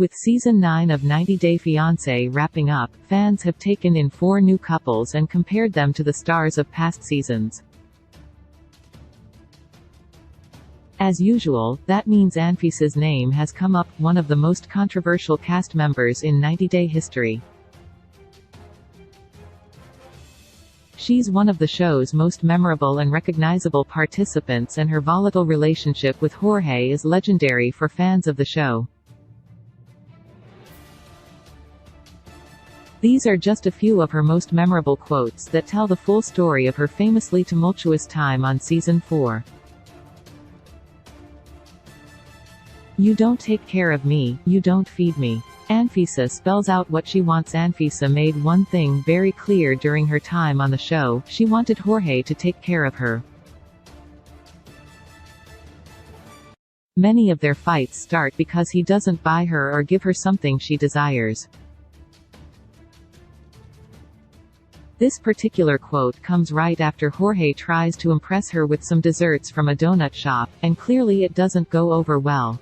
With Season 9 of 90 Day Fiancé wrapping up, fans have taken in 4 new couples and compared them to the stars of past seasons. As usual, that means Anfisa's name has come up, one of the most controversial cast members in 90 Day history. She's one of the show's most memorable and recognizable participants, and her volatile relationship with Jorge is legendary for fans of the show. These are just a few of her most memorable quotes that tell the full story of her famously tumultuous time on Season 4. "You don't take care of me, you don't feed me." Anfisa spells out what she wants. Anfisa made one thing very clear during her time on the show: she wanted Jorge to take care of her. Many of their fights start because he doesn't buy her or give her something she desires. This particular quote comes right after Jorge tries to impress her with some desserts from a donut shop, and clearly it doesn't go over well.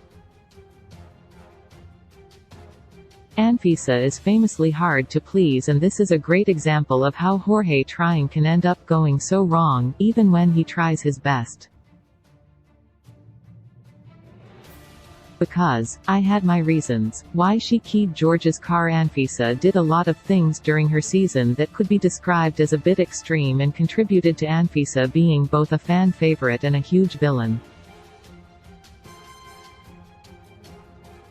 Anfisa is famously hard to please, and this is a great example of how Jorge trying can end up going so wrong, even when he tries his best. "Because I had my reasons why she keyed George's car." Anfisa did a lot of things during her season that could be described as a bit extreme and contributed to Anfisa being both a fan favorite and a huge villain.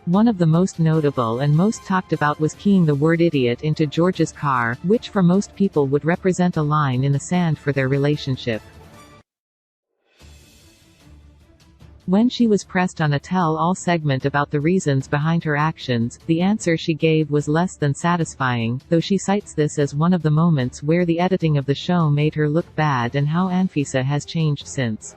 One of the most notable and most talked about was keying the word idiot into George's car, which for most people would represent a line in the sand for their relationship. When she was pressed on a tell-all segment about the reasons behind her actions, the answer she gave was less than satisfying, though she cites this as one of the moments where the editing of the show made her look bad and how Anfisa has changed since.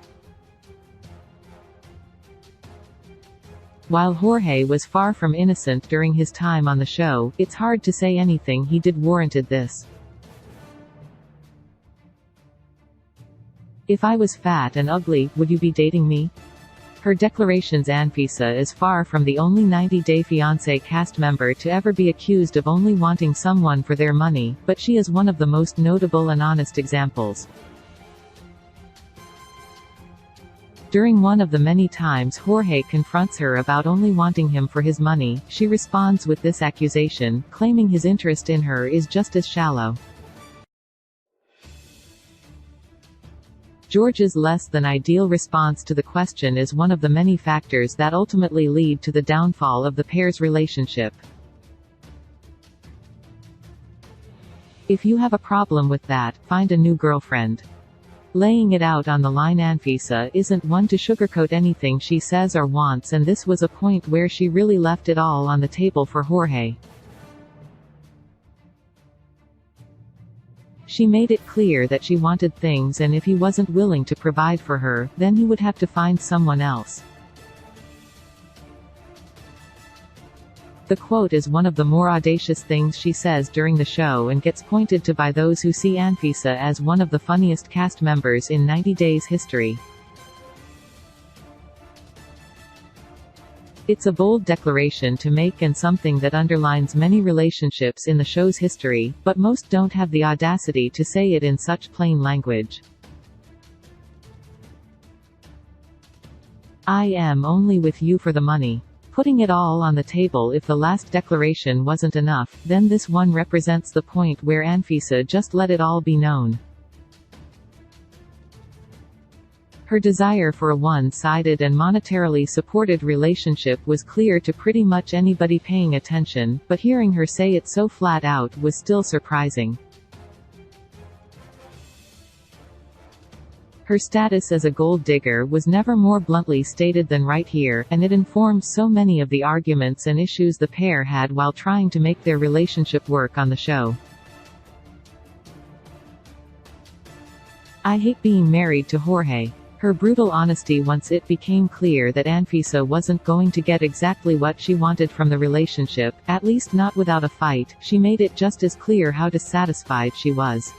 While Jorge was far from innocent during his time on the show, it's hard to say anything he did warranted this. "If I was fat and ugly, would you be dating me?" Her declarations. Anfisa is far from the only 90 Day Fiancé cast member to ever be accused of only wanting someone for their money, but she is one of the most notable and honest examples. During one of the many times Jorge confronts her about only wanting him for his money, she responds with this accusation, claiming his interest in her is just as shallow. George's less than ideal response to the question is one of the many factors that ultimately lead to the downfall of the pair's relationship. "If you have a problem with that, find a new girlfriend." Laying it out on the line. Anfisa isn't one to sugarcoat anything she says or wants, and this was a point where she really left it all on the table for Jorge. She made it clear that she wanted things, and if he wasn't willing to provide for her, then he would have to find someone else. The quote is one of the more audacious things she says during the show and gets pointed to by those who see Anfisa as one of the funniest cast members in 90 Days history. It's a bold declaration to make and something that underlines many relationships in the show's history, but most don't have the audacity to say it in such plain language. "I am only with you for the money." Putting it all on the table. If the last declaration wasn't enough, then this one represents the point where Anfisa just let it all be known. Her desire for a one-sided and monetarily supported relationship was clear to pretty much anybody paying attention, but hearing her say it so flat out was still surprising. Her status as a gold digger was never more bluntly stated than right here, and it informed so many of the arguments and issues the pair had while trying to make their relationship work on the show. "I hate being married to Jorge." Her brutal honesty once it became clear that Anfisa wasn't going to get exactly what she wanted from the relationship, at least not without a fight, she made it just as clear how dissatisfied she was.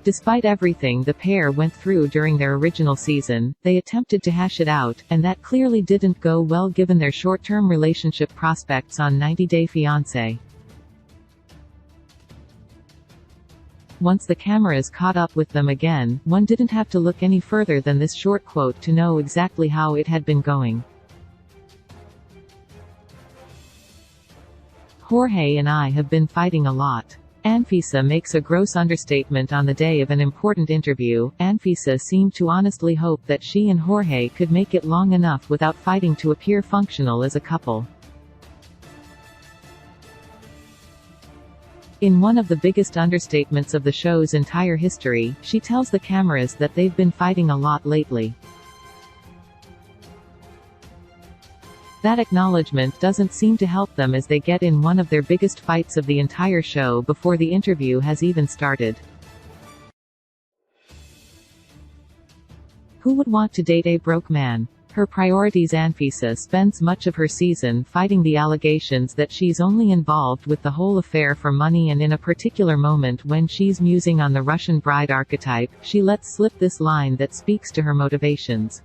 Despite everything the pair went through during their original season, they attempted to hash it out, and that clearly didn't go well given their short-term relationship prospects on 90 Day Fiancé. Once the cameras caught up with them again, one didn't have to look any further than this short quote to know exactly how it had been going. "Jorge and I have been fighting a lot." Anfisa makes a gross understatement on the day of an important interview. Anfisa seemed to honestly hope that she and Jorge could make it long enough without fighting to appear functional as a couple. In one of the biggest understatements of the show's entire history, she tells the cameras that they've been fighting a lot lately. That acknowledgement doesn't seem to help them as they get in one of their biggest fights of the entire show before the interview has even started. Who would want to date a broke man? Her priorities. Anfisa spends much of her season fighting the allegations that she's only involved with the whole affair for money, and in a particular moment when she's musing on the Russian bride archetype, she lets slip this line that speaks to her motivations.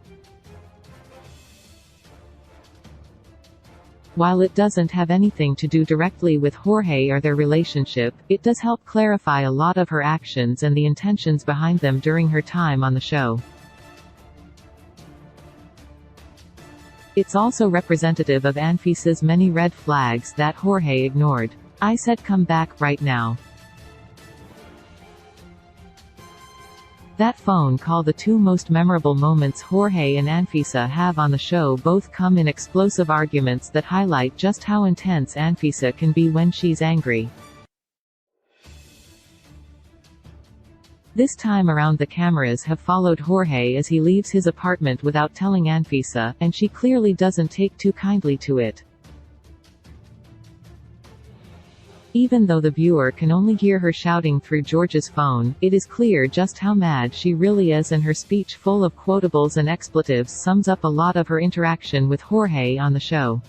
While it doesn't have anything to do directly with Jorge or their relationship, it does help clarify a lot of her actions and the intentions behind them during her time on the show. It's also representative of Anfisa's many red flags that Jorge ignored. "I said come back right now." That phone call. The two most memorable moments Jorge and Anfisa have on the show both come in explosive arguments that highlight just how intense Anfisa can be when she's angry. This time around the cameras have followed Jorge as he leaves his apartment without telling Anfisa, and she clearly doesn't take too kindly to it. Even though the viewer can only hear her shouting through George's phone, it is clear just how mad she really is, and her speech full of quotables and expletives sums up a lot of her interaction with Jorge on the show.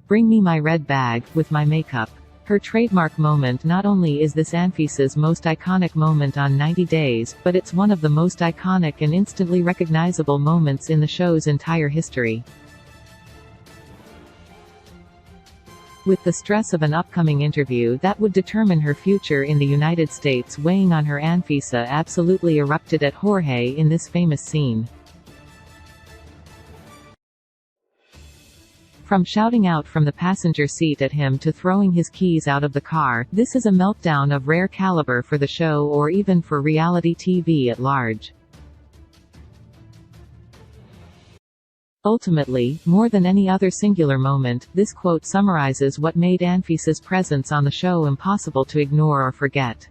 "Bring me my red bag, with my makeup." Her trademark moment. Not only is this Anfisa's most iconic moment on 90 Days, but it's one of the most iconic and instantly recognizable moments in the show's entire history. With the stress of an upcoming interview that would determine her future in the United States weighing on her, Anfisa absolutely erupted at Jorge in this famous scene. From shouting out from the passenger seat at him to throwing his keys out of the car, this is a meltdown of rare caliber for the show, or even for reality TV at large. Ultimately, more than any other singular moment, this quote summarizes what made Anfisa's presence on the show impossible to ignore or forget.